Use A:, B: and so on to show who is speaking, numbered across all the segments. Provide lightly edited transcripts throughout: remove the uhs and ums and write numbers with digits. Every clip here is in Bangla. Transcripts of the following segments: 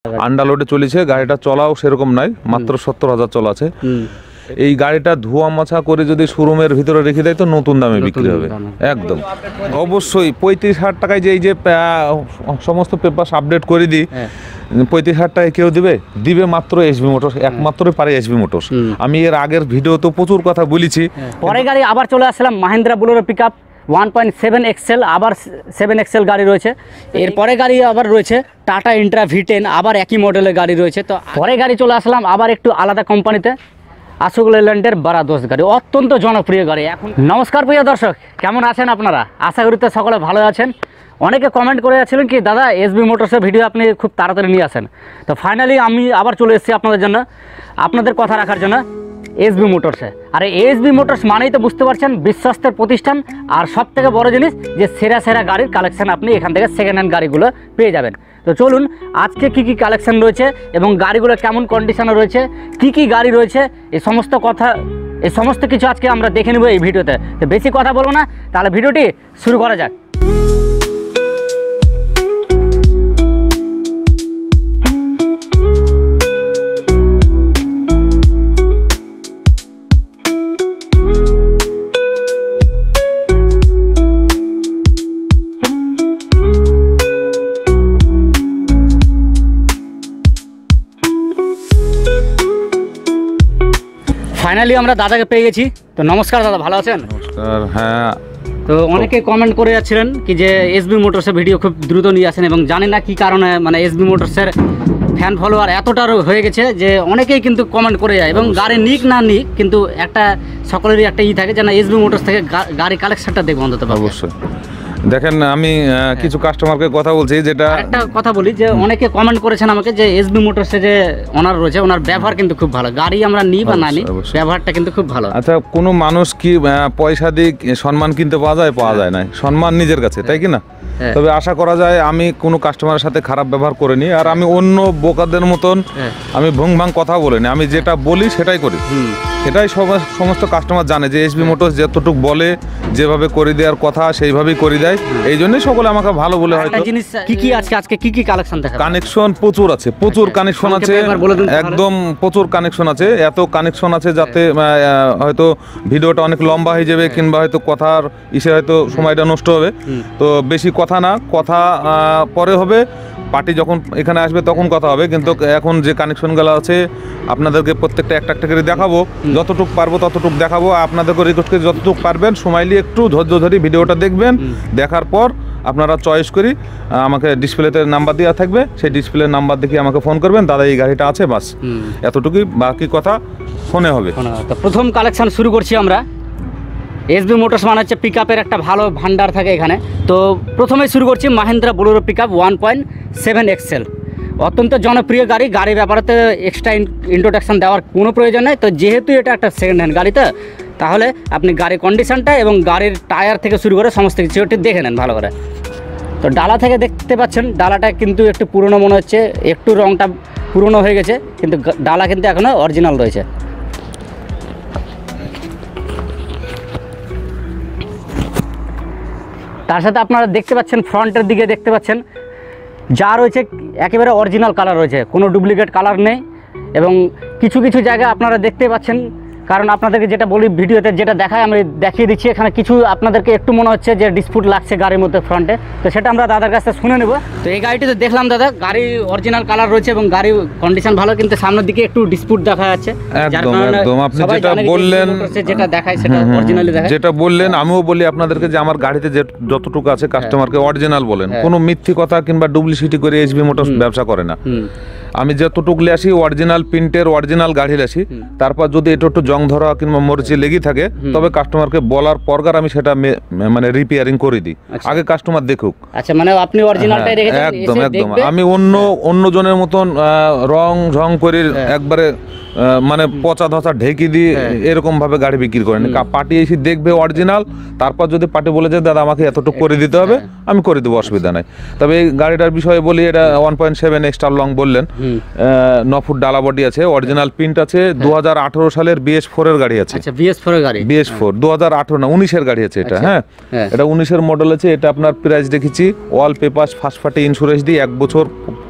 A: আন্ডারলোডে চলেছে, গাড়িটা চলাও সেরকম নাই, মাত্র 70,000 চলা আছে। এই গাড়িটা ধোয়া মোছা করে যদি শোরুমের ভিতরে রেখে দেয় তো নতুন দামে বিক্রি হবে একদম। অবশ্যই 35,000 টাকায় যে এই যে সমস্ত পেপার আপডেট করে দিই, 35,000 টাকায় কেউ দিবে মাত্র এসবি মোটরস, একমাত্রই পারে এসবি মোটরস। আমি এর আগের ভিডিও তো প্রচুর কথা বলেছি।
B: পরে গাড়ি আবার চলে আসলাম মাহিন্দ্রা বোলেরো পিকআপ 1.7 এক্সেল, আবার 7 এক্সেল গাড়ি রয়েছে। এরপরে গাড়ি আবার রয়েছে টাটা ইন্ট্রা V10, আবার একই মডেলের গাড়ি রয়েছে। তো পরে গাড়ি চলে আসলাম আবার একটু আলাদা কোম্পানিতে, অশোক লেল্যান্ডের বারাদোস গাড়ি, অত্যন্ত জনপ্রিয় গাড়ি। এখন নমস্কার প্রিয় দর্শক, কেমন আছেন আপনারা? আশা করি তো সকলে ভালো আছেন। অনেকে কমেন্ট করে যাচ্ছিলেন কি দাদা এসবি মোটরসের ভিডিও আপনি খুব তাড়াতাড়ি নিয়ে আসেন। তো ফাইনালি আমি আবার চলে এসেছি আপনাদের জন্য, আপনাদের কথা রাখার জন্য এসবি মোটরসে। আর এসবি মোটরস মানেই তো বুঝতে পারছেন বিশ্বস্তের প্রতিষ্ঠান, আর সব থেকে বড় জিনিস যে সেরা সেরা গাড়ির কালেকশান আপনি এখান থেকে সেকেন্ড হ্যান্ড গাড়িগুলো পেয়ে যাবেন। তো চলুন আজকে কি কি কালেকশান রয়েছে এবং গাড়িগুলো কেমন কন্ডিশনে রয়েছে, কি কি গাড়ি রয়েছে, এই সমস্ত কিছু আজকে আমরা দেখে নেব এই ভিডিওতে। তো বেশি কথা বলবো না, তাহলে ভিডিওটি শুরু করা যাক। ফাইনালি আমরা দাদাকে পেয়ে গেছি। তো নমস্কার দাদা, ভালো আছেন?
A: নমস্কার। হ্যাঁ,
B: তো অনেকে কমেন্ট করে যাচ্ছিলেন কি যে এসবি মোটরসের ভিডিও খুব দ্রুত নিয়ে আসেন, এবং জানি না কি কারণে মানে এসবি মোটরসের ফ্যান ফলোয়ার এতটা হয়ে গেছে যে অনেকেই কিন্তু কমেন্ট করে যায়, এবং গাড়ি নিক না নিক কিন্তু একটা সকলেরই একটা থাকে যে না এসবি মোটরস থেকে গাড়ি কালেকশনটা দেখবো অন্তত।
A: অবশ্যই দেখেন, আমি কিছু কাস্টমারকে কথা বলছি, যেটা
B: একটা কথা বলি যে অনেকে কমেন্ট করেছেন আমাকে যে এসবি মোটরসে যে ওনার রয়েছে, ওনার ব্যবহার কিন্তু খুব ভালো, গাড়ি আমরা নিই বা না নিই ব্যবহারটা কিন্তু খুব ভালো।
A: আচ্ছা, কোনো মানুষ কি পয়সা দিয়ে সম্মান কিনতে পাওয়া যায় না, সম্মান নিজের কাছে, তাই কি না? তবে আশা করা যায় আমি কোনো কাস্টমারের সাথে খারাপ ব্যবহার করিনি, আর আমি অন্য বোকাদের মতন আমি ভুং ভাং কথা বলিনি, আমি যেটা বলি সেটাই করি। এটাই সমস্ত কাস্টমার জানে যে এসবি মোটরস যতটুকু বলে, যেভাবে করে দেওয়ার কথা সেইভাবেই করে দেয়। এই জন্যই সকলে আমাকে ভালো বলে। হয়তো
B: কি কি আজকে কি কি কালেকশন দেখা,
A: কানেকশন প্রচুর আছে, প্রচুর কানেকশন আছে, একদম প্রচুর কানেকশন আছে। এত কানেকশন আছে যাতে হয়তো ভিডিওটা অনেক লম্বা হয়ে যাবে, কিংবা হয়তো কথার হয়তো সময়টা নষ্ট হবে। তো বেশি কথা না, কথা পরে হবে, পার্টি যখন এখানে আসবে তখন কথা হবে। কিন্তু এখন যে কানেকশনগুলো আছে আপনাদেরকে প্রত্যেকটা একটা একটা করে দেখাবো, যতটুকু পারবো ততটুকু দেখাবো। আপনাদেরকে রিকোয়েস্ট করে যতটুকু পারবেন সময় নিয়ে একটু ধৈর্য ধরে ভিডিওটা দেখবেন, দেখার পর আপনারা চয়েস করি আমাকে ডিসপ্লেতে নাম্বার দেওয়া থাকবে, সেই ডিসপ্লে নাম্বার দেখে আমাকে ফোন করবেন, দাদা এই গাড়িটা আছে, বাস এতটুকুই, বাকি কথা ফোনে হবে।
B: তো প্রথম কালেকশন শুরু করছি আমরা। এসবি মোটরস মানে হচ্ছে পিকআপের একটা ভালো ভান্ডার থাকে এখানে। তো প্রথমে শুরু করছি মাহিন্দ্রা বোলেরো পিকআপ 1.7 এক্সেল, অত্যন্ত জনপ্রিয় গাড়ি। গাড়ির ব্যাপারে এক্সট্রা ইন্ট্রোডাকশন দেওয়ার কোনো প্রয়োজন নেই। তো যেহেতু এটা একটা সেকেন্ড হ্যান্ড গাড়িতে, তাহলে আপনি গাড়ির কন্ডিশনটা এবং গাড়ির টায়ার থেকে শুরু করে সমস্ত কিছু একটু দেখে নেন ভালো করে। তো ডালা থেকে দেখতে পাচ্ছেন, ডালাটা কিন্তু একটু পুরনো মনে হচ্ছে, একটু রঙটা পুরনো হয়ে গেছে, কিন্তু ডালা কিন্তু এখনও অরিজিনাল রয়েছে। তার সাথে আপনারা দেখতে পাচ্ছেন ফ্রন্টের দিকে দেখতে পাচ্ছেন যা রয়েছে একেবারে অরিজিনাল কালার রয়েছে, কোনো ডুপ্লিকেট কালার নেই। এবং কিছু কিছু জায়গায় আপনারা দেখতে পাচ্ছেন, কারণ আপনাদেরকে যেটা বলি ভিডিওতে যেটা দেখায় আমি দেখিয়ে দিচ্ছি, এখানে কিছু আপনাদেরকে একটু মনে হচ্ছে যে ডিসপুট লাগছে গাড়ির মধ্যে ফ্রন্টে, তো সেটা আমরা দাদার কাছে শুনে নেব। তো এই গাড়িটিতে দেখলাম দাদা গাড়ি অরিজিনাল কালার রয়েছে এবং গাড়ির কন্ডিশন ভালো, কিন্তু সামনের দিকে একটু ডিসপুট দেখা যাচ্ছে।
A: একদম আপনি যেটা বললেন,
B: যেটা দেখায় সেটা অরিজিনালি দেখায়,
A: যেটা বললেন আমিও বলি আপনাদেরকে যে আমার গাড়িতে যতটুকু আছে কাস্টমারকে অরিজিনাল বলেন, কোনো মিথ্যি কথা কিংবা ডুপ্লিসিটি করে এসবি মোটরস ব্যবসা করে না। আমি যতটুকু আসি অরিজিনাল প্রিন্টের অরিজিনাল গাড়ি আসি, তারপর যদি এটা একটু জং ধরা কিংবা মরিচে লেগে থাকে তবে কাস্টমারকে বলার পরগার আমি সেটা মানে রিপেয়ারিং করে দিই, আগে কাস্টমার দেখুক।
B: আচ্ছা, মানে আপনি অরিজিনালটাই রেখেছেন?
A: একদম একদম, আমি অন্য জনের মতন রং করে একবারে মানে পচা ধচা ঢেকে দিয়ে এরকম ভাবে গাড়ি বিক্রি করেন। পার্টি এসে দেখবে অরিজিনাল, তারপর যদি পার্টি বলে যে দাদা আমাকে এতটুকু করে দিতে হবে, আমি করে দেবো, অসুবিধা নাই। তবে এই গাড়িটার বিষয়ে বলি, এটা 1.7 এক্সট্রা লং বললেন, 9 ফুট ডালা বডি আছে, অরিজিনাল প্রিন্ট আছে, 2018 সালের BS4 এর গাড়ি আছে।
B: আচ্ছা, BS4 এর গাড়ি,
A: BS4 2018 না 19 এর গাড়ি আছে এটা। হ্যাঁ, এটা 19 এর মডেল আছে। এটা আপনার প্রাইস দেখেছি all papers first party insurance দিয়ে 1 বছর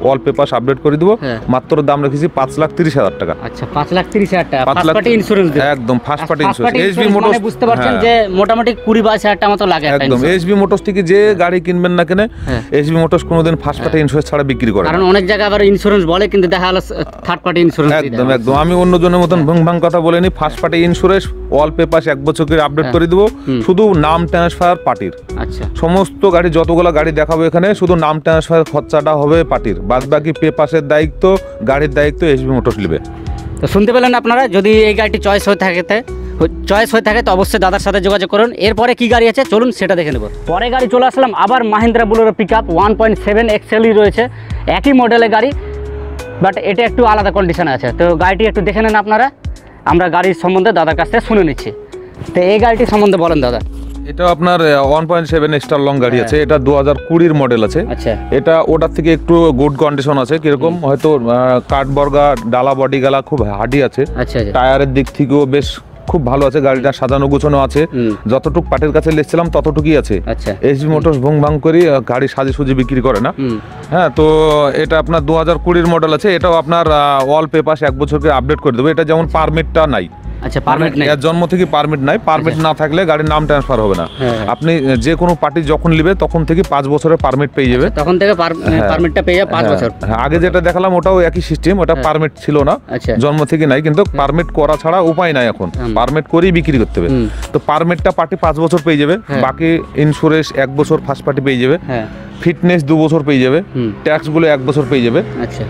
A: অল পেপার আপডেট করে দেবো।
B: হ্যাঁ।
A: মাত্র দাম রেখেছি 5,30,000 টাকা।
B: আচ্ছা 5,30,000 টাকা
A: 5
B: ফার্স্ট
A: লাখ
B: পার্টি ইন্স্যুরেন্স
A: একদম first party insurance
B: insurance
A: SB motors
B: বুঝতে পারছেন
A: হ্যাঁ।
B: যে মোটামুটি 20-22,000 টাকা মতো লাগে একটা
A: একদম
B: insurance।
A: এসবি মোটরস থেকে যে গাড়ি কিনবেন না কেনে
B: হ্যাঁ।
A: এসবি মোটরস কোনোদিন ফার্স্ট পার্টি ইন্স্যুরেন্স ছাড়া বিক্রি করে না।
B: কারণ অনেক জায়গায় আবার ইন্স্যুরেন্স বলে কিন্তু দেখা গেল থার্ড পার্টি ইন্স্যুরেন্স
A: একদম একদম আমি অন্য জনের মতন ভং ভাং কথা বলিনি। First party insurance all paper 1 বছর করে আপডেট করে দেবো। শুধু নাম ট্রান্সফার পার্টির,
B: আচ্ছা
A: সমস্ত গাড়ি যতগুলো গাড়ি দেখাবো এখানে শুধু নাম ট্রান্সফার খরচাটা হবে পার্টির, বাদ বাকি পেপারের দায়িত্ব গাড়ির দায়িত্ব এসবি মোটরস নেবে।
B: তো শুনতে পেলেন আপনারা, যদি এই গাড়িটি চয়েস হয়ে থাকে তো অবশ্যই দাদার সাথে যোগাযোগ করুন। এরপরে কি গাড়ি আছে চলুন সেটা দেখে নেব। পরে গাড়ি চলে আসলাম আবার মাহিন্দ্রা বুলেরো পিকআপ 1.7 এক্সএলই রয়েছে, একই মডেলের গাড়ি, বাট এটা একটু আলাদা কন্ডিশনে আছে। তো গাড়িটি একটু দেখে নেন আপনারা, আমরা গাড়ির সম্বন্ধে দাদার কাছ থেকে শুনে নিচ্ছি। তো এই গাড়িটির সম্বন্ধে বলেন দাদা।
A: এটা আপনার 1.7 স্টার লং গাড়ি আছে, এটা 2020 মডেল আছে।
B: আচ্ছা
A: এটা ওটার থেকে একটু গুড কন্ডিশন আছে, কিরকম হয়তো কাঠ বর্গা ডালা বডি গালা খুব হার্ডি আছে।
B: আচ্ছা আচ্ছা
A: টায়ারের দিক থেকেও বেশ খুব ভালো আছে, গাড়িটা সাজানো গোছানো আছে। যতটুক পাটের কাছে লেগছিলাম ততটুকুই আছে।
B: আচ্ছা
A: এসবি মোটরস ভং ভাং করে গাড়ি সাজে সুজি বিক্রি করে না। হ্যাঁ, তো এটা আপনার 2020 মডেল আছে। এটাও আপনার অল পেপার 1 বছর করে আপডেট করে দেবো। এটা যেমন পারমিটটা নাই,
B: আচ্ছা পারমিট নেই,
A: এর জন্ম থেকে পারমিট নাই। পারমিট না থাকলে গাড়ির নাম ট্রান্সফার হবে না। আপনি যে কোনো পার্টি যখন নেবে তখন থেকে 5 বছরের পারমিট পেয়ে যাবে।
B: তখন থেকে পারমিটটা পেয়ে যাবে 5 বছর।
A: হ্যাঁ, আগে যেটা দেখালাম ওটাও একই সিস্টেম, ওটা পারমিট ছিল না,
B: আচ্ছা
A: জন্ম থেকে নাই। কিন্তু পারমিট করা ছাড়া উপায় নাই, এখন পারমিট করেই বিক্রি করতে হবে। তো পারমিটটা পার্টি 5 বছর পেয়ে যাবে, বাকি ইন্স্যুরেন্স 1 বছর ফার্স্ট পার্টি পেয়ে যাবে,
B: হ্যাঁ
A: ফিটনেস 2 বছর পেয়ে যাবে, ট্যাক্সগুলো 1 বছর পেয়ে যাবে।
B: আচ্ছা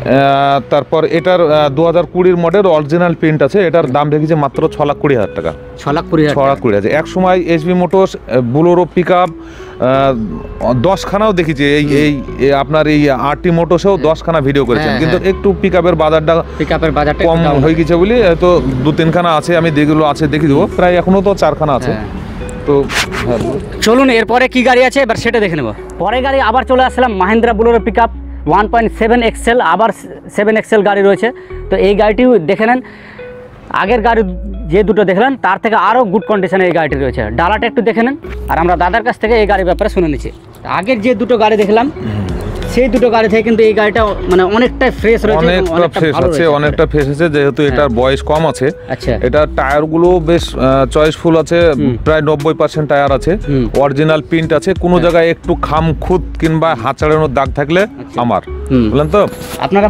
A: তারপর এটার 2020 মডেল অরিজিনাল প্রিন্ট আছে। এটার দাম রেখেছে মাত্র 6,20,000 টাকা।
B: 6,20,000
A: 6,20,000। এক সময় এসবি মোটরস বুলোরো পিকআপ 10খানাও দেখেছি, এই আপনার এই আরটি মোটরসেও 10খানা ভিডিও করেছেন, কিন্তু একটু পিকআপের বাজারটা কম হয়ে গেছে বলি তো 2-3খানা আছে, আমি যেগুলো আছে দেখে দেবো। প্রায় এখনো তো 4খানা আছে। তো
B: চলুন এরপরে কি গাড়ি আছে এবার সেটা দেখে নেব। পরে গাড়ি আবার চলে আসলাম মাহিন্দ্রা বুলেরো পিকআপ 1.7 এক্সএল, আবার 7 এক্সএল গাড়ি রয়েছে। তো এই গাড়িটিও দেখে নেন, আগের গাড়ি যে দুটো দেখলেন তার থেকে আরও গুড কন্ডিশনে এই গাড়িটি রয়েছে। ডালাটা একটু দেখে নেন, আর আমরা দাদার কাছ থেকে এই গাড়ির ব্যাপারে শুনে নিচ্ছি। আগের যে দুটো গাড়ি দেখলাম সেই দুটো গাড়ি থেকে কিন্তু এই গাড়িটা মানে অনেকটাই ফ্রেশ রয়েছে,
A: অনেকটা ফ্রেশ আছে, অনেকটা ফ্রেশ আছে, যেহেতু এটার বয়স কম আছে।
B: আচ্ছা
A: এটা টায়ারগুলো বেশ চয়েসফুল আছে, প্রায় 90% টায়ার আছে, অরিজিনাল প্রিন্ট আছে। কোনো জায়গায় একটু খাম খুদ কিংবা হাত চাড়ানোর দাগ থাকলে আমার বললেন তো।
B: আপনারা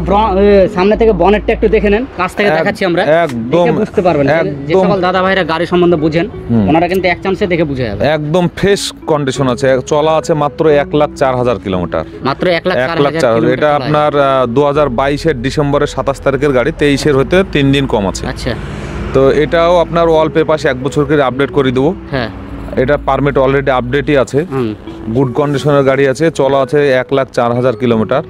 B: সামনে থেকে বনেটটা একটু দেখে নেন, কাছ থেকে দেখাচ্ছি আমরা,
A: একদম
B: বুঝতে পারবেন। যে সকল দাদা ভাইরা গাড়ি সম্বন্ধে বুঝেন ওনারা কিন্তু এক চান্সে দেখে বুঝে যাবে।
A: একদম ফ্রেশ কন্ডিশন আছে, চলা আছে মাত্র 1,04,000 কিলোমিটার।
B: মাত্র
A: 1,04,000। এটা আপনার 2022-এর ডিসেম্বরের 27 তারিখের গাড়ি, 23-এর হতে 3 দিন কম আছে।
B: আচ্ছা
A: তো এটাও আপনার অল পেপার 1 বছর করে আপডেট করে দেবো।
B: হ্যাঁ
A: এটা পারমিট অলরেডি আপডেটই আছে, গুড কন্ডিশনের গাড়ি আছে, চলা আছে 1,04,000 কিলোমিটার।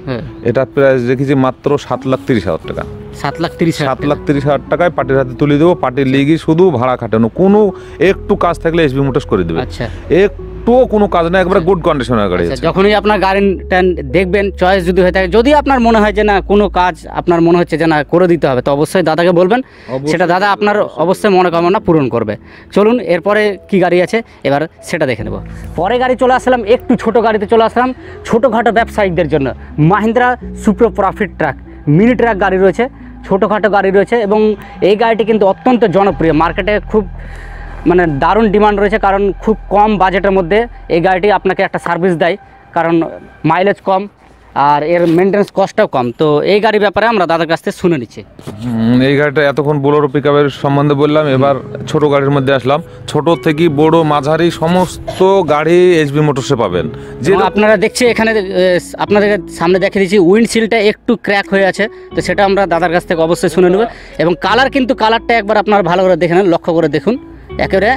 A: এটা প্রাইস রেখেছি মাত্র 7,30,000 টাকা।
B: 7,30,000
A: টাকায় পার্টির হাতে তুলে দেবো। পার্টির লিগি শুধু ভাড়া খাটানো, কোনো একটু কাজ থাকলে এসবি মোটরস করে দেবে।
B: আচ্ছা
A: একটুও কোনো কাজ না, একবারে গুড কন্ডিশনের গাড়ি আছে।
B: যখনই আপনার গাড়িটা দেখবেন চয়েস যদি হয়ে থাকে, যদি আপনার মনে হয় যে না কোনো কাজ আপনার মনে হচ্ছে যে না করে দিতে হবে, তো অবশ্যই দাদাকে বলবেন, সেটা দাদা আপনার অবশ্যই মনোকামনা পূরণ করবে। চলুন এরপরে কি গাড়ি আছে এবার সেটা দেখে নেব। পরে গাড়ি চলে আসলাম একটু ছোট গাড়িতে চলে আসলাম, ছোটোখাটো ব্যবসায়িকদের জন্য Mahindra সুপ্রো profit truck mini truck গাড়ি রয়েছে, ছোটোখাটো গাড়ি রয়েছে, এবং এই গাড়িটি কিন্তু অত্যন্ত জনপ্রিয়, মার্কেটে খুব মানে দারুণ ডিমান্ড রয়েছে, কারণ খুব কম বাজেটের মধ্যে এই গাড়িটি আপনাকে একটা সার্ভিস দেয়, কারণ মাইলেজ কম আর এর মেনটেন্স কস্টটাও কম। তো এই গাড়ির ব্যাপারে আমরা দাদার কাছ থেকে শুনে নিচ্ছি।
A: এই গাড়িটা এতক্ষণ বোলেরো পিকআপের সম্বন্ধে বললাম, এবার ছোট গাড়ির মধ্যে আসলাম। ছোট থেকে বড় মাঝারি সমস্ত গাড়ি এসবি মোটরসে পাবেন।
B: যে আপনারা দেখছি এখানে আপনাদের সামনে দেখে দিচ্ছি উইন্ডশিল্ডটা একটু ক্র্যাক হয়ে আছে, তো সেটা আমরা দাদার কাছ থেকে অবশ্যই শুনে নেব। এবং কালারটা একবার আপনারা ভালো করে দেখে নেন, লক্ষ্য করে দেখুন, একেবারে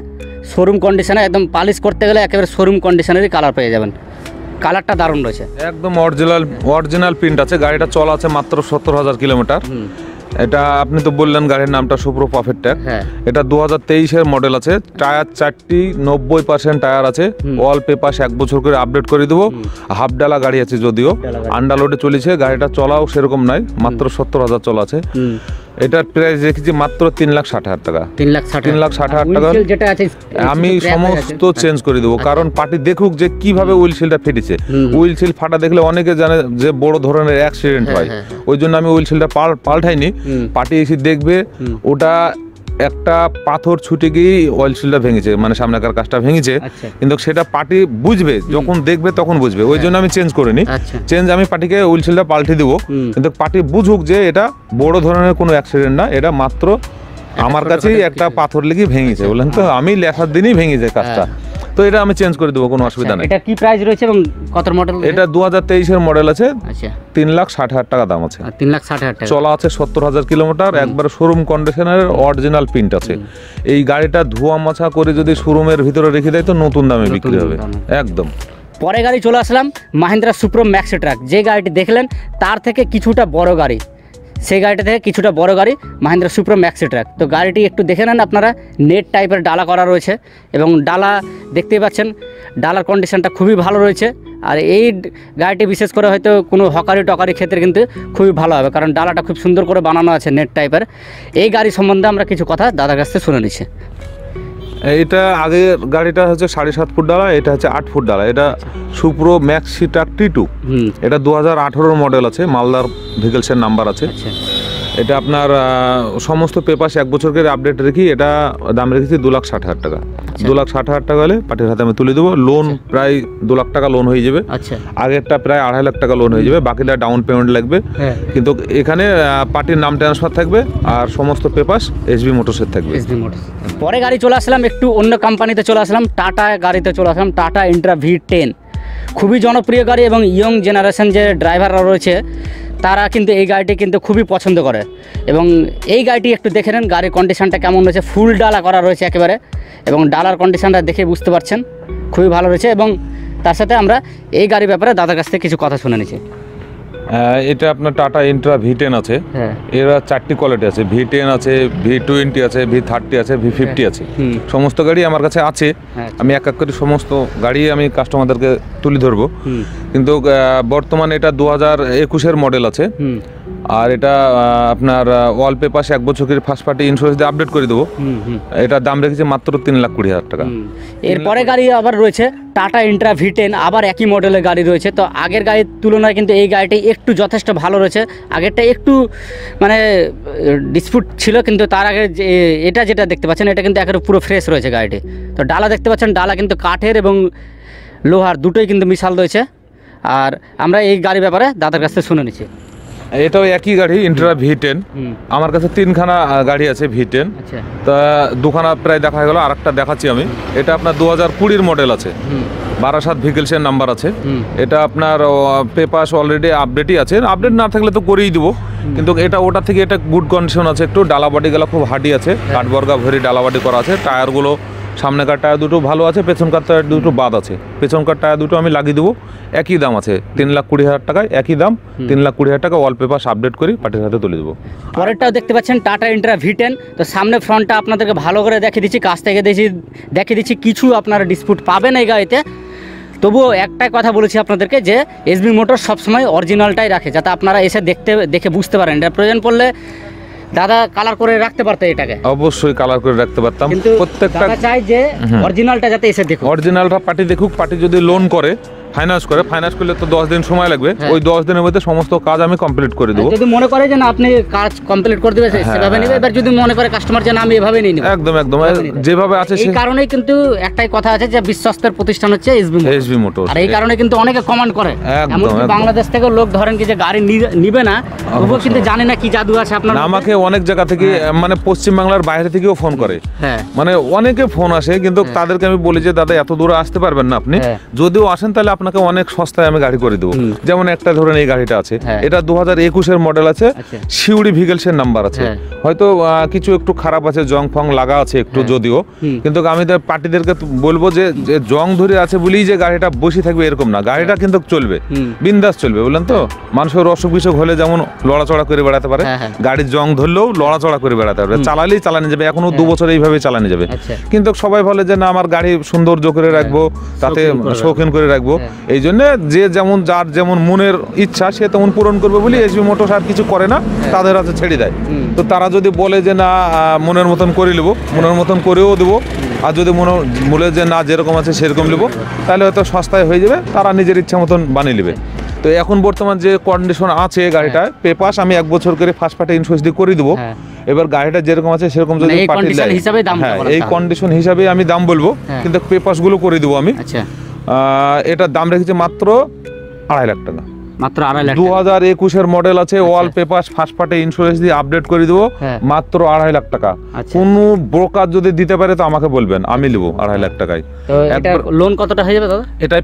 B: শোরুম কন্ডিশনে, একদম পালিশ করতে গেলে একেবারে শোরুম কন্ডিশনেরই কালার পেয়ে যাবেন। কালারটা দারুণ রয়েছে,
A: একদম অরিজিনাল প্রিন্ট আছে। গাড়িটা চলা আছে মাত্র 70,000 কিলোমিটার। এটা আপনি তো বললেন গাড়ির নামটা সুপ্রো প্রফিট ট্রাক। এটা 2023-এর মডেল আছে, টায়ার 4টি 90% টায়ার আছে, অল পেপার 1 বছর করে আপডেট করে দেবো। হাফ ডালা গাড়ি আছে, যদিও আন্ডারলোডে চলেছে, গাড়িটা চলাও সেরকম নাই, মাত্র 70,000 চলা আছে। এটার প্রাইস রেখেছি মাত্র 3,60,000 টাকা।
B: 3,60,000
A: টাকা
B: যেটা আছে
A: আমি সমস্ত চেঞ্জ করে দেবো, কারণ পার্টি দেখুক যে কিভাবে হুইল শিলটা ফেটেছে। হুইল শিল ফাটা দেখলে অনেকে জানে যে বড় ধরনের অ্যাক্সিডেন্ট হয়, ওই জন্য আমি হুইল শিলটা পাল্টাইনি। পার্টি এসে দেখবে ওটা একটা পাথর ছুটে গিয়ে অয়েল শিলটা ভেঙেছে, মানে সামনেকার কাজটা ভেঙেছে, কিন্তু সেটা পার্টি বুঝবে, যখন দেখবে তখন বুঝবে, ওই জন্য আমি চেঞ্জ করিনি। চেঞ্জ আমি পার্টিকে হুইল শিলটা পাল্টে দেবো, কিন্তু পার্টি বুঝুক যে এটা বড় ধরনের কোনো অ্যাক্সিডেন্ট না, এটা মাত্র আমার কাছেই একটা পাথর লেগে ভেঙেছে, বললেন তো আমি লেখার দিনই ভেঙেছে কাজটা, তো এটা আমি চেঞ্জ করে দেবো, কোনো অসুবিধা নেই।
B: এটা কি প্রাইস রয়েছে এবং কত মডেল?
A: এটা 2023 এর মডেল আছে। আচ্ছা, 3,60,000 টাকা দাম আছে।
B: 3,60,000 টাকা।
A: চলা আছে 70,000 কিলোমিটার, একবার শোরুম কন্ডিশনের অরিজিনাল প্রিন্ট আছে। এই গাড়িটা ধোয়া মোছা করে যদি শোরুমের ভিতরে রেখে দেয় তো নতুন দামে বিক্রি হবে একদম।
B: পরে গাড়ি চলে আসলাম মাহিন্দ্রা সুপ্রো ম্যাক্সি ট্রাক, যে গাড়িটি দেখলেন তার থেকে কিছুটা বড় গাড়ি, সেই গাড়িটা থেকে কিছুটা বড় গাড়ি মাহিন্দ্রা সুপ্রো ম্যাক্সি ট্রাক। তো গাড়িটি একটু দেখে নেন আপনারা, নেট টাইপের ডালা করা রয়েছে এবং ডালা দেখতেই পাচ্ছেন, ডালার কন্ডিশনটা খুবই ভালো রয়েছে। আর এই গাড়িটি বিশেষ করে হয়তো কোনো হকারি টকারি ক্ষেত্রে কিন্তু খুবই ভালো হবে, কারণ ডালাটা খুব সুন্দর করে বানানো আছে নেট টাইপের। এই গাড়ি সম্বন্ধে আমরা কিছু কথা দাদার কাছ থেকে শুনে নিচ্ছি।
A: এটা আগের গাড়িটা হচ্ছে 7.5 ফুট ডালা, এটা হচ্ছে 8 ফুট ডালা। এটা সুপ্রো ম্যাক্সি ট্রাক T2, এটা 2018 মডেল আছে, মালদার ভেহিকলসের নাম্বার আছে। এটা আপনার সমস্ত পেপার 1 বছর করে আপডেট রেখি, এটা দাম রেখেছি 2,60,000 টাকা। 2,60,000 টাকা হলে পার্টির হাতে আমি তুলে দেবো। লোন প্রায় 2 লাখ টাকা লোন হয়ে যাবে। আগেরটা প্রায় 2.5 লাখ টাকা লোন হয়ে যাবে, বাকিটা ডাউন পেমেন্ট লাগবে। কিন্তু এখানে পার্টির নাম ট্রান্সফার থাকবে আর সমস্ত পেপার SB মোটরসের থাকবে।
B: পরে গাড়ি চলে আসলাম একটু অন্য কোম্পানিতে চলে আসলাম, টাটা গাড়িতে চলে আসলাম, টাটা ইন্ট্রা V10। খুবই জনপ্রিয় গাড়ি এবং ইয়ং জেনারেশন যে ড্রাইভাররা রয়েছে তারা কিন্তু এই গাড়িটি কিন্তু খুবই পছন্দ করে। এবং এই গাড়িটি একটু দেখে নেন গাড়ির কন্ডিশনটা কেমন রয়েছে, ফুল ডালা করা রয়েছে একেবারে, এবং ডালার কন্ডিশনটা দেখে বুঝতে পারছেন খুবই ভালো রয়েছে। এবং তার সাথে আমরা এই গাড়ির ব্যাপারে দাদার কাছ থেকে কিছু কথা শুনে নিচ্ছি।
A: এটা আপনার টাটা ইন্ট্রা V10 আছে। এরা 4টি কোয়ালিটি আছে, V10 আছে, V20 আছে, V30 আছে, V50 আছে। সমস্ত গাড়ি আমার কাছে আছে, আমি এক এক করে সমস্ত গাড়ি আমি কাস্টমারদেরকে তুলে ধরবো। কিন্তু বর্তমানে এটা 2021 মডেল আছে, আর এটা আপনার ওয়াল পেপার 1 বছর করে ফার্স্ট পার্টি ইন্স্যুরেন্স দিয়ে আপডেট করে দেবো। এটার দাম রেখেছে মাত্র 3,20,000 টাকা।
B: এরপরে গাড়ি আবার রয়েছে টাটা ইন্ট্রা V10, আবার একই মডেলের গাড়ি রয়েছে। তো আগের গাড়ির তুলনায় কিন্তু এই গাড়িটি একটু যথেষ্ট ভালো রয়েছে। আগেরটা একটু মানে ডিসপুট ছিল, কিন্তু তার আগে এটা যেটা দেখতে পাচ্ছেন এটা কিন্তু একেবারে পুরো ফ্রেশ রয়েছে গাড়িটি। তো ডালা দেখতে পাচ্ছেন, ডালা কিন্তু কাঠের এবং লোহার দুটোই কিন্তু মিশাল রয়েছে। আর আমরা এই গাড়ির ব্যাপারে দাদার কাছ থেকে শুনে নিচ্ছি।
A: এটাও একই গাড়ি ইন্ট্রা V10, আমার কাছে 3খানা গাড়ি আছে V10। তা 2খানা প্রায় দেখা গেল, আরেকটা দেখাচ্ছি আমি। এটা আপনার 2020 মডেল আছে, 12/7 ভেহিকলসের নাম্বার আছে। এটা আপনার পেপার অলরেডি আপডেটই আছে, আপডেট না থাকলে তো করেই দেবো, কিন্তু এটা ওটা থেকে এটা গুড কন্ডিশন আছে। একটু ডালাবাটি গেলা খুব হার্ডি আছে, কাঠবর্গা ভরি ডালাবাটি করা আছে। টায়ারগুলো সামনেকার টায়ার দুটো ভালো আছে, পেছনকার টায়ার দুটো বাদ আছে। পেছনকার টায়ার দুটো আমি লাগিয়ে দেবো, একই দাম আছে 3,20,000 টাকায়, একই দাম 3,20,000 টাকা। ওয়াল পেপার আপডেট করি পার্টির হাতে তুলে দেবো।
B: পরেরটাও দেখতে পাচ্ছেন টাটা ইন্ট্রা V10। তো সামনে ফ্রন্টটা আপনাদেরকে ভালো করে দেখিয়ে দিচ্ছি, কাছ থেকে দেখিয়ে দিচ্ছি, কিছু আপনারা ডিসপুট পাবেন এই গাড়িতে। তবুও একটাই কথা বলেছি আপনাদেরকে যে SB মোটর সবসময় অরিজিনালটাই রাখে, যাতে আপনারা এসে দেখে বুঝতে পারেন। এটা প্রয়োজন পড়লে দাদা কালার করে রাখতে পারতেন, এটাকে
A: অবশ্যই কালার করে রাখতে পারতাম।
B: প্রত্যেকটা চাই যে অরিজিনালটা যাতে এসে দেখুক,
A: অরিজিনালটা পার্টি দেখুক। পার্টি যদি লোন করে ফাইন্যান্স করলে তো 10 দিন সময় লাগবে, ওই 10 দিনের মধ্যে সমস্ত কাজ আমি কমপ্লিট করে দেবো।
B: যদি মনে করে যে না আপনি কাজ কমপ্লিট করে দেবেন সেভাবে নেবে। এবার যদি মনে করে কাস্টমার যে না আমি এভাবে নিয়ে নেব,
A: একদম যেভাবে আছে
B: এই কারণেই কিন্তু একটাই কথা আছে যে বিশ্বস্তের প্রতিষ্ঠান হচ্ছে SB মোটর। আর এই কারণে কিন্তু অনেকে কমেন্ট করে, এমনকি বাংলাদেশ থেকে লোক ধরেন কি যে গাড়ি নিবে না, তবুও কিন্তু জানে না কি জাদু আছে আপনার।
A: আমাকে অনেক জায়গা থেকে মানে পশ্চিম বাংলার বাইরে থেকেও ফোন করে, মানে অনেকে ফোন আসে, কিন্তু তাদেরকে আমি বলি যে দাদা এত দূরে আসতে পারবেন না আপনি, যদিও আসেন তাহলে আপনাকে অনেক সস্তায় আমি গাড়ি করে দেবো। যেমন একটা ধরেন এই গাড়িটা আছে, এটা 2021 মডেল আছে, শিউড়ি ভেহিকলসের নাম্বার আছে। হয়তো কিছু একটু খারাপ আছে, জং ফং লাগা আছে একটু যদিও, কিন্তু আমি পার্টিদেরকে বলবো যে জং ধরে আছে বলেই যে গাড়িটা বসে থাকবে এরকম না, গাড়িটা কিন্তু চলবে, বিন্দাস চলবে, বুঝলেন তো। মানুষের অসুখ বিসুখ হলে যেমন লড়াচড়া করে বেড়াতে পারে, গাড়ির জং ধরলেও লড়াচড়া করে বেড়াতে পারবে, চালালেই চালানো যাবে। এখনো 2 বছর এইভাবে চালানো যাবে। কিন্তু সবাই বলে যে না আমার গাড়ি সৌন্দর্য করে রাখবো, তাতে শৌখিন করে রাখবো, এই জন্য যে যেমন যার যেমন মনের ইচ্ছা সে তেমন পূরণ করবে বলে এসবি মোটরস আর কিছু করে না, তাদের হাতে ছেড়ে দেয়। তো তারা যদি বলে যে না মনের মতন করে নেবো, মনের মতন করেও দেবো, আর যদি বলে যে না যেরকম আছে সেরকম নেবো, তাহলে হয়তো সস্তায় হয়ে যাবে, তারা নিজের ইচ্ছা মতন বানিয়ে নেবে। তো এখন বর্তমান যে কন্ডিশন আছে গাড়িটা, পেপাস আমি 1 বছর করে ফার্স্ট পার্টি ইন্স্যুরেন্স দিয়ে করে দেবো। এবার গাড়িটা যেরকম আছে সেরকম যদি পার্টি দেয়, হ্যাঁ এই কন্ডিশন হিসাবে আমি দাম বলবো, কিন্তু পেপাস গুলো করে দেবো আমি। এটার দাম রেখেছি মাত্র 2.5 লাখ টাকা।
B: মাত্র 2.5 লাখ।
A: 2021 মডেল আছে, ওয়াল পেপারস ফার্স্ট পার্টি ইন্স্যুরেন্স দিয়ে আপডেট করে দেবো, মাত্র 2.5 লাখ টাকা। কোনো ব্রোকার যদি দিতে পারে তো আমাকে বলবেন, আমি নেবো 2.5 লাখ টাকায়।
B: লোন কতটা হয়ে যাবে দাদা?
A: এটা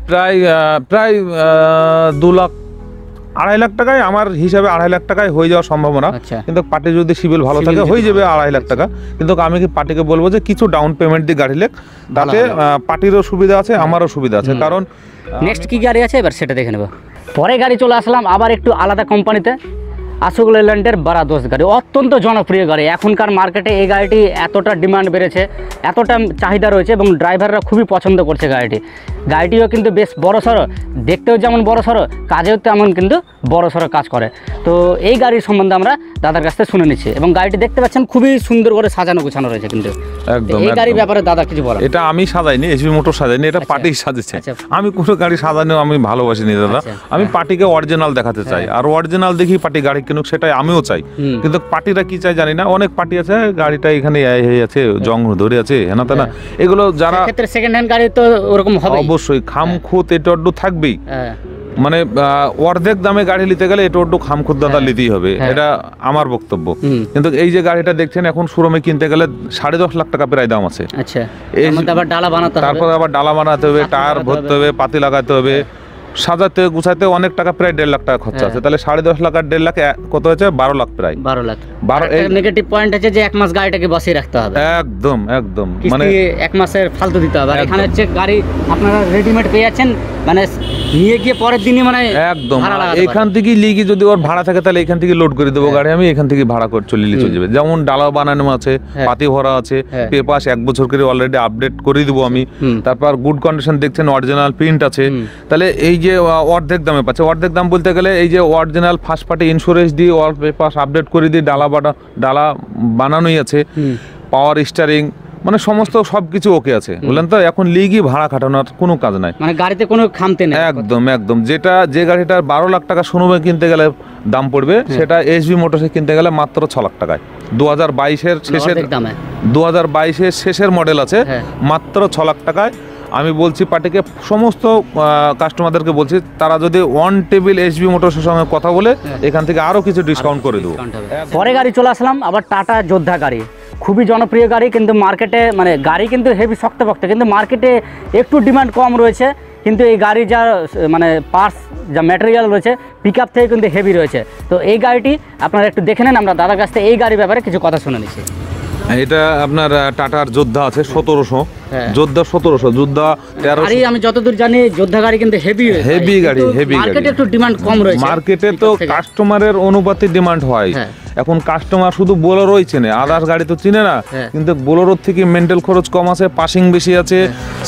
A: প্রায় 2 লাখ 2.5 লাখ টাকায় আমার হিসাবে 2.5 লাখ টাকায় হয়ে যাওয়ার সম্ভাবনা। কিন্তু পার্টি যদি সিভিল ভালো থাকে হয়ে যাবে 2.5 লাখ টাকা। কিন্তু আমি কি পার্টিকে বলবো যে কিছু ডাউন পেমেন্ট দিয়ে গাড়ি লেখ, তাতে পার্টিরও সুবিধা আছে আমারও সুবিধা আছে। কারণ
B: নেক্সট কি গাড়ি আছে এবার সেটা দেখে নেব। পরে গাড়ি চলে আসলাম আবার একটু আলাদা কোম্পানিতে, অশোক লেল্যান্ডের বারাদোস গাড়ি, অত্যন্ত জনপ্রিয় গাড়ি। এখনকার মার্কেটে এই গাড়িটি এতটা ডিমান্ড বেড়েছে, এতটা চাহিদা রয়েছে এবং ড্রাইভাররা খুবই পছন্দ করছে গাড়িটি। গাড়িটিও কিন্তু বেশ বড়সড়, দেখতেও যেমন বড়সড়, কাজেও তেমন কিন্তু বড়সড় কাজ করে। তো এই গাড়ির সম্বন্ধে আমরা দাদার কাছ থেকে শুনে নিচ্ছি এবং গাড়িটি দেখতে পাচ্ছেন খুবই সুন্দর করে সাজানো গোছানো রয়েছে। কিন্তু
A: একদম
B: এই গাড়ির ব্যাপারে দাদা কিছু বলেন।
A: এটা আমি সাজাইনি, এসবি মোটর সাজাইনি, এটা পার্টি সাজেছে। আমি কোনো গাড়ি সাজানো আমি ভালোবাসি নি দাদা, আমি পার্টিকে অরিজিনাল দেখাতে চাই, আর অরিজিনাল দেখি পার্টি গাড়ি কিনুক সেটাই আমিও চাই। কিন্তু পার্টিরা কি চাই জানি না, অনেক পার্টি আছে গাড়িটা এখানে হয়ে আছে, জং ধরে আছে, হ্যাঁ না, এগুলো যারা
B: ক্ষেত্রে সেকেন্ড হ্যান্ড গাড়ি তো ওরকম হবে
A: অবশ্যই, খামখুত এটা থাকবেই। মানে অর্ধেক দামে গাড়ি নিতে গেলে এটা একটু খামখুত দাদা নিতেই হবে, এটা আমার বক্তব্য। কিন্তু এই যে গাড়িটা দেখছেন এখন শোরুমে কিনতে গেলে 10.5 লাখ টাকা প্রায় দাম আছে। তারপর আবার ডালা বানাতে হবে, টায়ার ভরতে হবে, পাতি লাগাতে হবে, সাজাতে গুছাতে অনেক টাকা, প্রায় 1.5 লাখ টাকা খরচা আছে। তাহলে 10.5 লাখ আর 1.5 লাখ কত হচ্ছে? 12 লাখ প্রায়।
B: 12 লাখ। নেগেটিভ পয়েন্ট আছে যে 1 মাস গাড়িটাকে বসিয়ে রাখতে হবে।
A: একদম একদম,
B: মানে 1 মাসের ফালতু দিতে হবে। আর এখানে হচ্ছে গাড়ি আপনারা রেডিমেড পেয়ে যাচ্ছেন, মানে নিয়ে গিয়ে পরের দিনই মানে
A: একদম এখান থেকে লিগি যদি ওর ভাড়া থাকে তাহলে এখান থেকে লোড করে দেবো গাড়ি, আমি এখান থেকে ভাড়া করে চলে যাবে। যেমন ডালা বানানো আছে, পাতি ভরা আছে, পেপাস 1 বছর করে অলরেডি আপডেট করে দেবো আমি। তারপর গুড কন্ডিশন দেখছেন, অরিজিনাল প্রিন্ট আছে। তাহলে এই যে অর্ধেক দামে পাচ্ছে, অর্ধেক দাম বলতে গেলে এই যে অরিজিনাল ফার্স্ট পার্টি ইন্স্যুরেন্স দিয়ে ওয়াল পেপার আপডেট করে দিয়ে ডালা বানানোই আছে, পাওয়ার স্টিয়ারিং, মানে সমস্ত সবকিছু ওকে আছে, বললেন তো। এখন লিগি ভাড়া খাটানোর কোনো কাজ নাই,
B: মানে গাড়িতে কোনো খামতে নেই।
A: একদম একদম, যে গাড়িটার 12 লাখ টাকা শোরুমে কিনতে গেলে দাম পড়বে, সেটা এসবি মোটরসে কিনতে গেলে মাত্র 6 লাখ টাকায়। 2022-এর শেষের 2022-এর শেষের মডেল আছে, মাত্র 6 লাখ টাকায়। আমি বলছি পার্টিকে, সমস্ত কাস্টমারদেরকে বলছি, তারা যদি অন টেবিল এসবি মোটরসের সঙ্গে কথা বলে এখান থেকে আরও কিছু ডিসকাউন্ট করে দেবো।
B: পরে গাড়ি চলে আসলাম আবার টাটা যোদ্ধা গাড়ি, খুবই জনপ্রিয় গাড়ি। কিন্তু মার্কেটে মানে গাড়ি কিন্তু হেভি শক্তপোক্ত, কিন্তু মার্কেটে একটু ডিমান্ড কম রয়েছে। কিন্তু এই গাড়ি যা মানে পার্টস যা ম্যাটেরিয়াল রয়েছে পিক আপ থেকে কিন্তু হেভি রয়েছে। তো এই গাড়িটি আপনারা একটু দেখে নেন, আমরা দাদার কাছ থেকে এই গাড়ির ব্যাপারে কিছু কথা শুনে নিচ্ছি।
A: এটা আপনার টাটার যোদ্ধা আছে 1700, যোদ্ধা 1700, যোদ্ধা 1300।
B: আমি যতদূর জানি যোদ্ধা গাড়ি কিন্তু হেভি
A: গাড়ি,
B: মার্কেটে একটু ডিমান্ড কম রয়েছে।
A: মার্কেটে তো কাস্টমারের অনুপাতে ডিমান্ড হয়। এখন কাস্টমার শুধু বোলেরোই চেনে, আদার্স গাড়ি তো চিনে না। কিন্তু বোলেরোর থেকে মেন্টাল খরচ কম আছে, পাসিং বেশি আছে,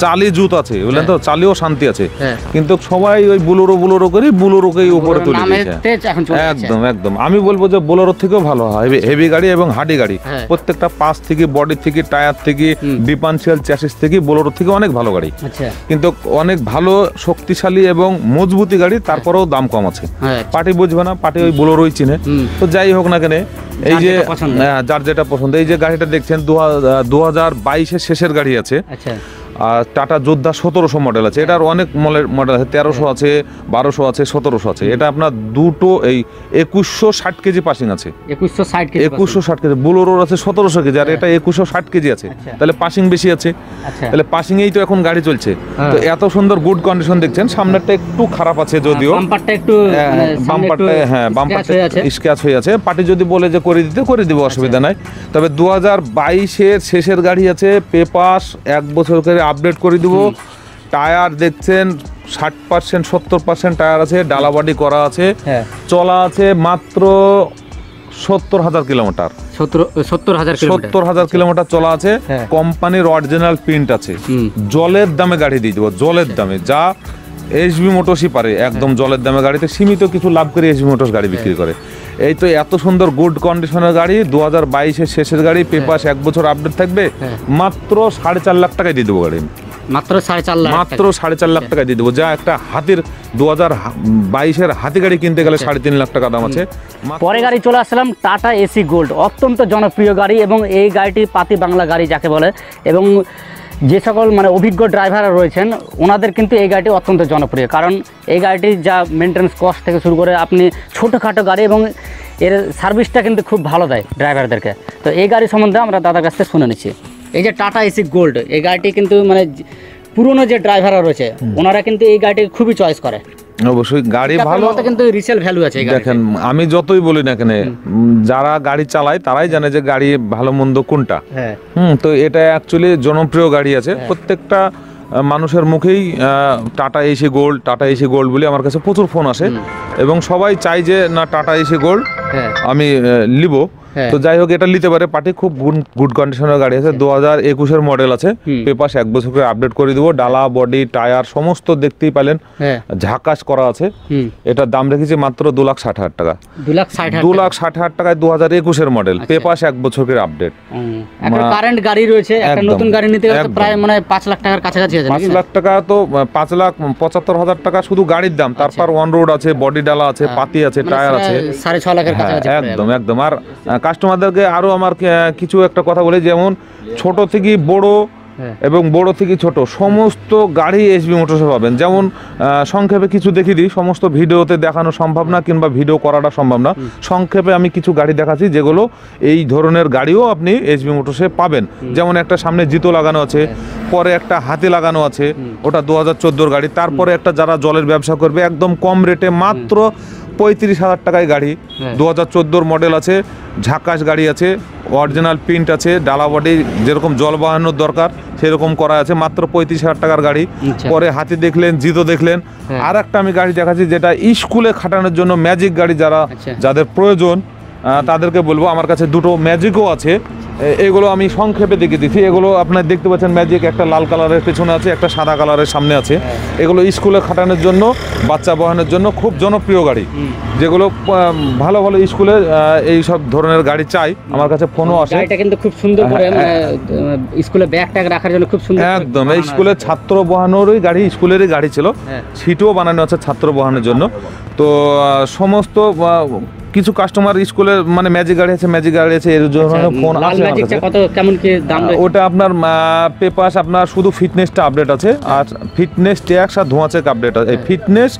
A: চালি জুত আছে, বুঝলেন তো, চালিও শান্তি আছে। কিন্তু সবাই ওই বোলেরো করে বোলেরোকেই উপরে তুলে দিয়েছে। একদম একদম, আমি বলবো যে বোলেরোর থেকেও ভালো হয় হেভি গাড়ি এবং হার্ডি গাড়ি। প্রত্যেকটা পাস থেকে, বডি থেকে, টায়ার থেকে, ডিফারেন্সিয়াল চ্যাসিস থেকে বোলেরোর থেকে অনেক ভালো গাড়ি। কিন্তু অনেক ভালো শক্তিশালী এবং মজবুতি গাড়ি, তারপরেও দাম কম আছে। পার্টি বুঝবে না, পার্টি ওই বোলেরোই চিনে। তো যাই হোক না কেন, এই যে যার যেটা পছন্দ, এই যে গাড়িটা দেখছেন 2022-এর শেষের গাড়ি আছে। টাটা যোদ্ধা 1700 মডেল আছে। এটার অনেক মডেল আছে, 1300 আছে, 1200 আছে, 1700 আছে। এটা আপনার দুটো এই 2160 কেজি পাসিং আছে। 2160 কেজি। বুলোরোর আছে 1700 কেজি, আর এটা 2160 কেজি আছে। তাহলে পাসিং বেশি আছে। তাহলে পাসিং এই তো এখন গাড়ি চলছে। তো এত সুন্দর গুড কন্ডিশন দেখছেন। সামনেরটা একটু খারাপ আছে যদিও, বাম্পারটা স্ক্র্যাচ হয়ে আছে। পার্টি যদি বলে যে করে দিতে, করে দিব, অসুবিধা নাই। তবে 2022-এর শেষের গাড়ি আছে, পেপাস 1 বছর করে আপডেট করে দিব। টায়ার দেখছেন 60% 70% টায়ার আছে, ডালাবাডি করা আছে, চলা আছে মাত্র 70,000 কিলোমিটার। 70,000 কিলোমিটার চলা আছে। কোম্পানির অরিজিনাল প্রিন্ট আছে। জলের দামে গাড়ি দিয়ে দেবো, জলের দামে। যা এসবি মোটরসই পারে একদম জলের দামে গাড়িতে সীমিত কিছু লাভ করে এসবি মোটরস গাড়ি বিক্রি করে। এই তো এত সুন্দর গুড কন্ডিশনের গাড়ি 2022-এর শেষের গাড়ি, পেপার 1 বছর আপডেট থাকবে, মাত্র 4.5 লাখ টাকায় দিয়ে দেবো গাড়ি।
B: মাত্র 4.5 লাখ,
A: মাত্র 4.5 লাখ টাকায় দিয়ে দেবো, যা একটা হাতির 2022-এর হাতি গাড়ি কিনতে গেলে 3.5 লাখ টাকা দাম আছে।
B: পরে গাড়ি চলে আসলাম টাটা এসি গোল্ড, অত্যন্ত জনপ্রিয় গাড়ি এবং এই গাড়িটি পাতি বাংলা গাড়ি যাকে বলে, এবং যে সকল মানে অভিজ্ঞ ড্রাইভাররা রয়েছেন ওনাদের কিন্তু এই গাড়িটি অত্যন্ত জনপ্রিয়, কারণ এই গাড়িটির যা মেনটেন্যান্স কস্ট থেকে শুরু করে আপনি ছোটোখাটো গাড়ি এবং এর সার্ভিসটা কিন্তু খুব ভালো দেয় ড্রাইভারদেরকে। তো এই গাড়ি সম্বন্ধে আমরা দাদার কাছ থেকে শুনে নিচ্ছি। এই যে টাটা এসি গোল্ড, এই গাড়িটি কিন্তু মানে পুরনো যে ড্রাইভাররা রয়েছে ওনারা কিন্তু এই গাড়িটি খুবই চয়েস করে।
A: অবশ্যই গাড়ি ভালো,
B: কিন্তু রিসেল ভ্যালু আছে।
A: দেখেন আমি যতই বলি না কেন, যারা গাড়ি চালায় তারাই জানে যে গাড়ি ভালো মন্দ কোনটা। তো এটা অ্যাকচুয়ালি জনপ্রিয় গাড়ি আছে, প্রত্যেকটা মানুষের মুখেই tata AC gold, tata AC gold বলে আমার কাছে প্রচুর ফোন আসে এবং সবাই চাই যে না টাটা এসি গোল্ড আমি লিবো। তো যাই হোক, এটা নিতে পারে পার্টি, খুব গুড কন্ডিশনের গাড়ি আছে, 2021-এর মডেল আছে, পেপার 1 বছর করে আপডেট করে দিব, ডালা বডি টায়ার সমস্ত দেখতেই পেলেন, ঝাকাস করা আছে। এটার দাম রেখেছি মাত্র 2,60,000 টাকা। 2,60,000 টাকায় 2021-এর মডেল, পেপার 1 বছর করে আপডেট।
B: কারেন্ট গাড়ি রয়েছে, একটা নতুন গাড়ি নিতে গেলে প্রায় মানে 5 লাখ টাকার কাছাকাছি আছে।
A: 5 লাখ টাকা তো 5,75,000 টাকা শুধু গাড়ির দাম, তারপর অন রোড আছে, বডি ডালা আছে, পাতি আছে, টায়ার আছে,
B: 6.5 লাখের কাছাকাছি।
A: একদম একদম। আর কাস্টমারদেরকে আরো আমার কিছু একটা কথা বলি, যেমন ছোট থেকে বড় এবং বড় থেকে ছোট সমস্ত গাড়ি এসবি মোটরসে পাবেন। যেমন সংক্ষেপে কিছু দেখিয়ে দিই, সমস্ত ভিডিওতে দেখানো সম্ভব না কিংবা ভিডিও করাটা সম্ভব না, সংক্ষেপে আমি কিছু গাড়ি দেখাচ্ছি যেগুলো এই ধরনের গাড়িও আপনি এসবি মোটরসে পাবেন। যেমন একটা সামনে জিতো লাগানো আছে, পরে একটা হাতি লাগানো আছে, ওটা 2014-র গাড়ি। তারপরে একটা যারা জলের ব্যবসা করবে একদম কম রেটে মাত্র 35,000 টাকায় গাড়ি, 2014-র মডেল আছে, ঝাকাস গাড়ি আছে, অরিজিনাল প্রিন্ট আছে, ডালা বডি যেরকম জল বাহানোর দরকার সেরকম করা আছে, মাত্র 35,000 টাকার গাড়ি। পরে হাতি দেখলেন, জিতো দেখলেন। আর একটা আমি গাড়ি দেখাচ্ছি যেটা স্কুলে খাটানোর জন্য ম্যাজিক গাড়ি, যাদের প্রয়োজন তাদেরকে বলবো, আমার কাছে দুটো ম্যাজিকও আছে, এগুলো আমি সংক্ষেপে দেখিয়ে দিচ্ছি। এগুলো আপনার দেখতে পাচ্ছেন ম্যাজিক, একটা লাল কালারের পেছনে আছে, একটা সাদা কালারের সামনে আছে। এগুলো স্কুলে খাটানোর জন্য, বাচ্চা বহানোর জন্য খুব জনপ্রিয় গাড়ি, যেগুলো ভালো ভালো স্কুলে এই সব ধরনের গাড়ি চাই। আমার কাছে ফোনও আসে।
B: এটা কিন্তু খুব সুন্দর করে স্কুলে ব্যাগ ট্যাগ রাখার জন্য খুব সুন্দর,
A: একদম। এই স্কুলে ছাত্র বহানোরই গাড়ি, স্কুলেরই গাড়ি ছিল, সিটও বানানো আছে ছাত্র বহানোর জন্য। তো সমস্ত কিছু কাস্টমার স্কুলে মানে ম্যাজিক গাড়ি আছে, ম্যাজিক গাড়ি আছে, এর জন্য ফোন আসে।
B: কত কেমন কি দাম?
A: ওটা আপনার পেপার আপনার শুধু ফিটনেসটা আপডেট আছে, আর ফিটনেস ট্যাক্স আর ধোঁয়া চেক আপডেট আছে। ফিটনেস,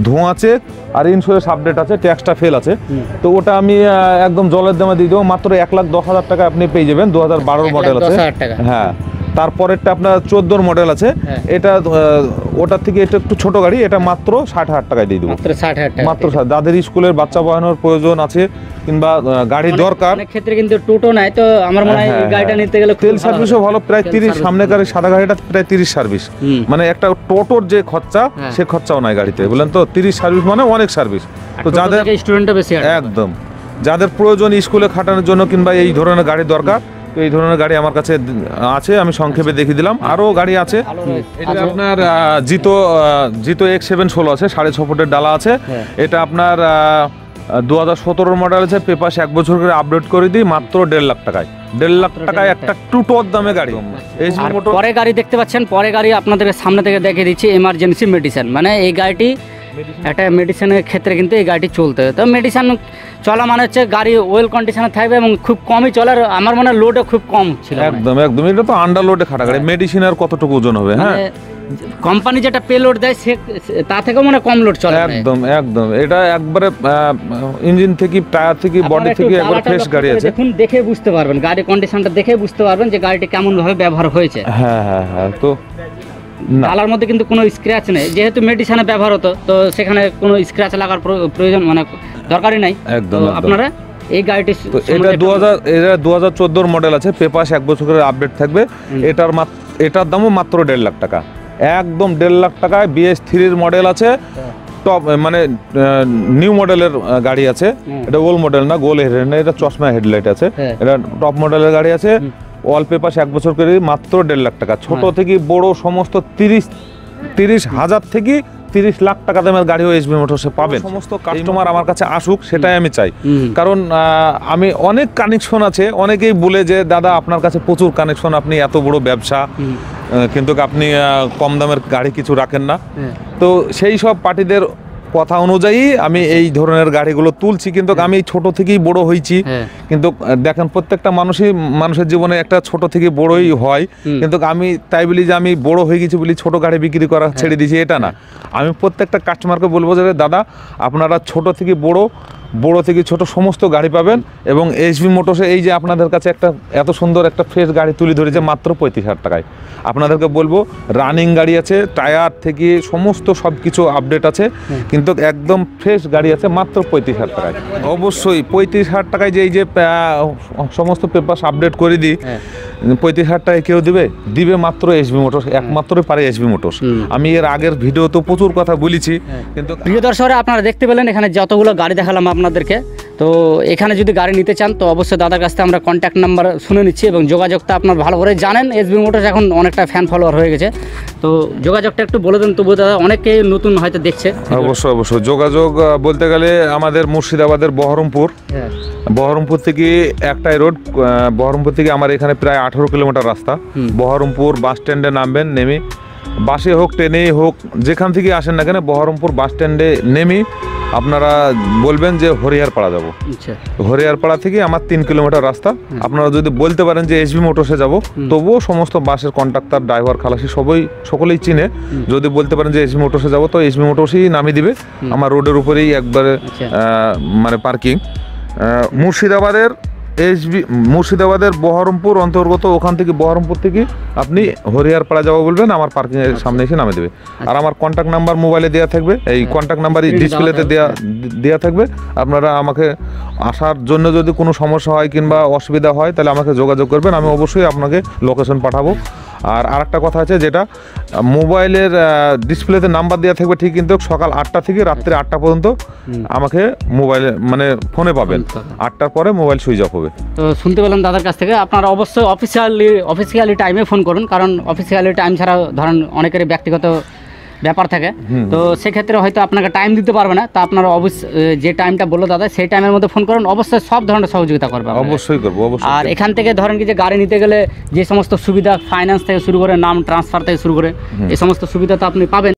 A: ধোঁয়া চেক আর ইন্স্যুরেন্স আপডেট আছে, ট্যাক্সটা ফেল আছে। তো ওটা আমি একদম জলের দামে দিয়ে দেবো, মাত্র 1,10,000 টাকা আপনি পেয়ে যাবেন। 2012 মডেল আছে। হ্যাঁ, তারপরেরটা আপনার 14-র মডেল আছে, এটা ওটার থেকে এটা একটু ছোট গাড়ি, এটা মাত্র 60,000 টাকায় দিয়ে দেবো। মাত্র 60,000। যাদের স্কুলের বাচ্চা বহানোর প্রয়োজন আছে কিংবা গাড়ি দরকার,
B: ক্ষেত্রে কিন্তু টোটো নাই, তো আমার মনে হয় এই গাড়িটা নিতে গেলে
A: তেল সার্ভিসও ভালো, প্রায় 30, সামনে গাড়ি সাদা গাড়িটা প্রায় 30 সার্ভিস, মানে একটা টোটোর যে খরচা সে খরচাও নাই গাড়িতে, বলেন তো 30 সার্ভিস মানে অনেক সার্ভিস। তো যাদের
B: স্টুডেন্টটা বেশি, একদম
A: যাদের প্রয়োজন স্কুলে খাটানোর জন্য কিংবা এই ধরনের গাড়ি দরকার, তো এই ধরনের গাড়ি আমার কাছে আছে, আমি সংক্ষেপে দেখিয়ে দিলাম। আরও গাড়ি আছে, এটা আপনার জিতো X716 আছে, 6.5 ফুটের ডালা আছে। এটা আপনার 2017-র মডেল আছে, পেপার 1 বছর করে আপডেট করে দিই, মাত্র 1.5 লাখ টাকায়। 1.5 লাখ টাকায় একটা টুটোর দামে গাড়ি।
B: পরে গাড়ি দেখতে পাচ্ছেন, পরে গাড়ি আপনাদের সামনে থেকে দেখিয়ে দিচ্ছি, এমার্জেন্সি মেডিসিন। মানে এই গাড়িটি একটা মেডিসিনের ক্ষেত্রে কিন্তু এই গাড়িটি চলতে হয়। তো মেডিসিন চলা মানে হচ্ছে গাড়ি ওয়েল কন্ডিশনে থাকবে এবং খুব কমই চলার, আমার মনে হয় লোডও খুব কম ছিল।
A: একদম একদম, এটা তো আন্ডার লোডে খাটা গাড়ি, মেডিসিনের কতটুকু ওজন হবে? হ্যাঁ,
B: কোম্পানি যেটা পে লোড দেয় সে তা থেকেও মানে কম লোড চলে।
A: একদম একদম, এটা একবারে ইঞ্জিন থেকে, টায়ার থেকে, বডি থেকে একবারে ফ্রেশ গাড়ি আছে।
B: দেখুন, দেখে বুঝতে পারবেন, গাড়ির কন্ডিশনটা দেখে বুঝতে পারবেন যে গাড়িটি কেমন ভাবে ব্যবহার হয়েছে।
A: হ্যাঁ হ্যাঁ হ্যাঁ। তো
B: ডালার মধ্যে কিন্তু কোনো স্ক্র্যাচ নেই, যেহেতু মেডিসিনে ব্যবহার হতো, তো সেখানে কোনো স্ক্র্যাচ লাগার প্রয়োজন মানে দরকারই নাই।
A: একদম।
B: আপনারা এই গাড়িটি,
A: এটা 2014-র মডেল আছে, পেপার 1 বছর করে আপডেট থাকবে। এটার দামও মাত্র 1.5 লাখ টাকা, একদম 1.5 লাখ টাকায়। BS3-র মডেল আছে, টপ মানে নিউ মডেলের গাড়ি আছে। এটা ওল্ড মডেল না, গোল হেডলাইট না, এটা চশমা হেডলাইট আছে। এটা টপ মডেলের গাড়ি আছে, অল পেপার 1 বছর করে মাত্র 1.5 লাখ টাকা। ছোট থেকে বড় সমস্ত 30,000 থেকে 30 লাখ টাকা দামের গাড়িও এসবি মোটরসে পাবেন। সমস্ত কাস্টমার আমার কাছে আসুক, সেটাই আমি চাই। কারণ আমি অনেক কানেকশন আছে, অনেকেই বলে যে দাদা আপনার কাছে প্রচুর কানেকশন, আপনি এত বড় ব্যবসা, কিন্তু আপনি কম দামের গাড়ি কিছু রাখেন না। তো সেই সব পার্টিদের কথা অনুযায়ী আমি এই ধরনের গাড়িগুলো তুলছি। কিন্তু আমি ছোট থেকেই বড় হয়েছি, কিন্তু দেখেন প্রত্যেকটা মানুষের জীবনে একটা ছোট থেকে বড়ই হয়। কিন্তু আমি তাই বলি যে আমি বড় হয়ে গেছি বলি ছোট গাড়ি বিক্রি করা ছেড়ে দিয়েছি, এটা না। আমি প্রত্যেকটা কাস্টমারকে বলবো যে দাদা আপনারা ছোট থেকে বড় থেকে ছোট সমস্ত গাড়ি পাবেন। এবং এসবি মোটরসে এই যে আপনাদের কাছে একটা এত সুন্দর একটা ফ্রেশ গাড়ি তুলে ধরেছে মাত্র 35,000 টাকায়। আপনাদেরকে বলবো রানিং গাড়ি আছে, টায়ার থেকে সমস্ত সব কিছু আপডেট আছে, কিন্তু একদম ফ্রেশ গাড়ি আছে মাত্র 35,000 টাকায়। অবশ্যই 35,000 টাকায় যে এই যে সমস্ত পেপারস আপডেট করে দিই, 35,000 টাকায় কেউ দিবে মাত্র এসবি মোটরস, একমাত্রই পারে এসবি মোটরস। আমি এর আগের ভিডিও তো প্রচুর কথা বলেছি, কিন্তু
B: প্রিয় দর্শকরা আপনারা দেখতে পেলেন এখানে যতগুলো গাড়ি দেখালাম আপনাদেরকে। তো এখানে যদি গাড়ি নিতে চান তো অবশ্যই দাদার কাছ থেকে আমরা কন্ট্যাক্ট নাম্বার শুনে নিচ্ছি, এবং যোগাযোগটা আপনার ভালো করে জানেন। এসবি মোটরস এখন অনেকটা ফ্যান ফলোয়ার হয়ে গেছে, তো যোগাযোগটা একটু বলে দেন তবু দাদা, অনেকে নতুন হয়তো দেখছে।
A: অবশ্যই যোগাযোগ বলতে গেলে আমাদের মুর্শিদাবাদের বহরমপুর থেকে একটাই রোড, বহরমপুর থেকে আমার এখানে প্রায় 18 কিলোমিটার রাস্তা। বহরমপুর বাস স্ট্যান্ডে নামবেন, নেমে বাসে হোক ট্রেনেই হোক যেখান থেকে আসেন না কেন, বহরমপুর বাস স্ট্যান্ডে নেমে আপনারা বলবেন যে হরিয়ারপাড়া যাবো। হরিয়ারপাড়া থেকে আমার 3 কিলোমিটার রাস্তা। আপনারা যদি বলতে পারেন যে এসবি মোটরসে যাব, তবুও সমস্ত বাসের কন্ডাক্টর, ড্রাইভার, খালাসি সকলেই চিনে। যদি বলতে পারেন যে এসবি মোটরসে যাব, তো এসবি মোটরসই নামিয়ে দিবে। আমার রোডের উপরেই একবারে মানে পার্কিং। মুর্শিদাবাদের বহরমপুর অন্তর্গত, ওখান থেকে বহরমপুর থেকে আপনি হরিয়ারপাড়া যাবো বলবেন, আমার পার্কিং এর সামনে এসে নামিয়ে দেবে। আর আমার কন্ট্যাক্ট নাম্বার মোবাইলে দেওয়া থাকবে, এই কন্ট্যাক্ট নাম্বারই ডিসপ্লেতে দেওয়া থাকবে। আপনারা আমাকে আসার জন্য যদি কোনো সমস্যা হয় কিংবা অসুবিধা হয়, তাহলে আমাকে যোগাযোগ করবেন, আমি অবশ্যই আপনাকে লোকেশন পাঠাবো। আর আরেকটা কথা আছে, যেটা মোবাইলের ডিসপ্লেতে নাম্বার দেওয়া থাকবে ঠিক, কিন্তু সকাল 8টা থেকে রাত্রি 8টা পর্যন্ত আমাকে মোবাইলে মানে ফোনে পাবেন। 8টার পরে মোবাইল সুইচ অফ হবে।
B: তো শুনতে পেলাম দাদার কাছ থেকে, আপনারা অবশ্যই অফিসিয়ালি টাইমে ফোন করুন, কারণ অফিসিয়ালি টাইম ছাড়া ধরেন অনেকেরই ব্যক্তিগত ব্যাপার থাকে, তো সেক্ষেত্রে হয়তো আপনাকে টাইম দিতে পারবে না। তা আপনারা অবশ্যই যে টাইমটা বললো দাদা সেই টাইমের মধ্যে ফোন করুন, অবশ্যই সব ধরনের সহযোগিতা করবে।
A: অবশ্যই করবো।
B: আর এখান থেকে ধরেন কি যে গাড়ি নিতে গেলে যে সমস্ত সুবিধা, ফাইন্যান্স থেকে শুরু করে, নাম ট্রান্সফার থেকে শুরু করে এই সমস্ত সুবিধা তো আপনি পাবেন।